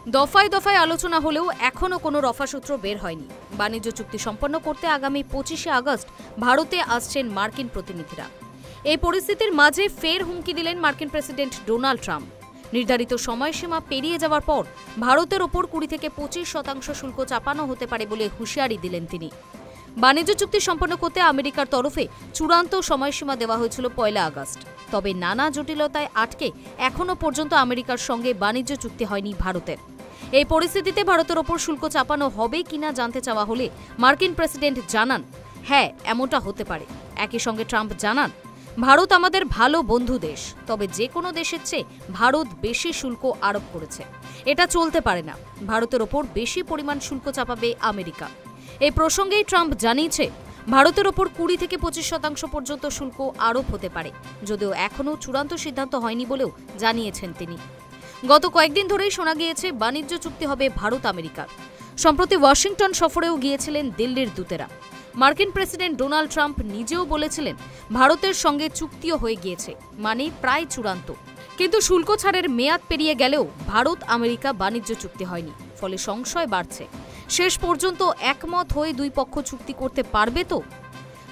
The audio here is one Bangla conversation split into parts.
দফায় দফায় আলোচনা হলেও এখনো কোনো রফাসূত্র বের হয়নি। বাণিজ্য চুক্তি সম্পন্ন করতে আগামী 25শে আগস্ট ভারতে আসছেন মার্কিন প্রতিনিধিরা। এই পরিস্থিতির মাঝে ফের হুমকি দিলেন মার্কিন প্রেসিডেন্ট ডোনাল্ড ট্রাম্প। নির্ধারিত সময়সীমা পেরিয়ে যাওয়ার পর ভারতের ওপর 20 থেকে 25% শুল্ক চাপানো হতে পারে বলে হুঁশিয়ারি দিলেন তিনি। বাণিজ্য চুক্তি সম্পন্ন করতে আমেরিকার তরফে চূড়ান্ত সময়সীমা দেওয়া হয়েছিল 1 আগস্ট। তবে নানা জটিলতায় আটকে এখনো পর্যন্ত আমেরিকার সঙ্গে বাণিজ্য চুক্তি হয়নি ভারতের। এই পরিস্থিতিতে ভারতের ওপর শুল্ক চাপানো হবে কিনা জানতে চাওয়া হলে মার্কিন প্রেসিডেন্ট জানান, হ্যাঁ, এমনটা হতে পারে। একই সঙ্গে ট্রাম্প জানান, ভারত আমাদের ভালো বন্ধু দেশ, তবে যে কোনো দেশের চেয়ে ভারত বেশি শুল্ক আরোপ করেছে। এটা চলতে পারে না। ভারতের ওপর বেশি পরিমাণ শুল্ক চাপাবে আমেরিকা। এই প্রসঙ্গেই ট্রাম্প জানিয়েছে, ভারতের ওপর 20 থেকে 25% পর্যন্ত শুল্ক আরোপ হতে পারে, যদিও এখনও চূড়ান্ত সিদ্ধান্ত হয়নি বলেও জানিয়েছেন তিনি। গত কয়েকদিন ধরেই শোনা গিয়েছে বাণিজ্য চুক্তি হবে ভারত আমেরিকার। সম্প্রতি ওয়াশিংটন সফরেও গিয়েছিলেন দিল্লির দূতেরা। মার্কিন প্রেসিডেন্ট ডোনাল্ড ট্রাম্প নিজেও বলেছিলেন, ভারতের সঙ্গে চুক্তিও হয়ে গিয়েছে, মানে প্রায় চূড়ান্ত। কিন্তু শুল্ক ছাড়ের মেয়াদ পেরিয়ে গেলেও ভারত আমেরিকা বাণিজ্য চুক্তি হয়নি, ফলে সংশয় বাড়ছে। শেষ পর্যন্ত একমত হয়ে দুই পক্ষ চুক্তি করতে পারবে তো?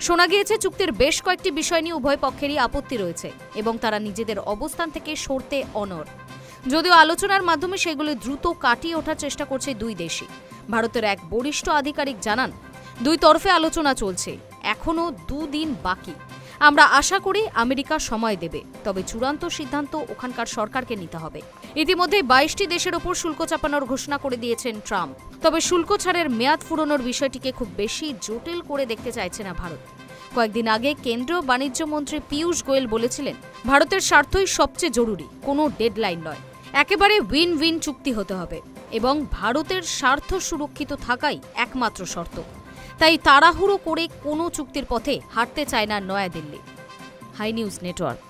শোনা গিয়েছে চুক্তির বেশ কয়েকটি বিষয় নিয়ে উভয় পক্ষেরই আপত্তি রয়েছে এবং তারা নিজেদের অবস্থান থেকে সরতে অনড়। যদিও আলোচনার মাধ্যমে সেগুলি দ্রুত কাটিয়ে ওঠার চেষ্টা করছে দুই দেশই। ভারতের এক বরিষ্ঠ আধিকারিক জানান, দুই তরফে আলোচনা চলছে, এখনও 2 দিন বাকি। আমরা আশা করি আমেরিকা সময় দেবে, তবে চূড়ান্ত সিদ্ধান্ত ওখানকার সরকারকে নিতে হবে। ইতিমধ্যে 22টি দেশের ওপর শুল্ক চাপানোর ঘোষণা করে দিয়েছেন ট্রাম্প। তবে শুল্ক ছাড়ের মেয়াদ ফুরোনোর বিষয়টিকে খুব বেশি জটিল করে দেখতে চাইছে না ভারত। কয়েকদিন আগে কেন্দ্রীয় বাণিজ্য মন্ত্রী পীয়ূষ গোয়েল বলেছিলেন, ভারতের স্বার্থই সবচেয়ে জরুরি, কোনো ডেডলাইন নয়। একেবারে উইন উইন চুক্তি হতে হবে এবং ভারতের স্বার্থ সুরক্ষিত থাকাই একমাত্র শর্ত। তাই তাড়াহুড়ো করে কোনো চুক্তির পথে হাঁটতে চায় না নয়াদিল্লি। High news network.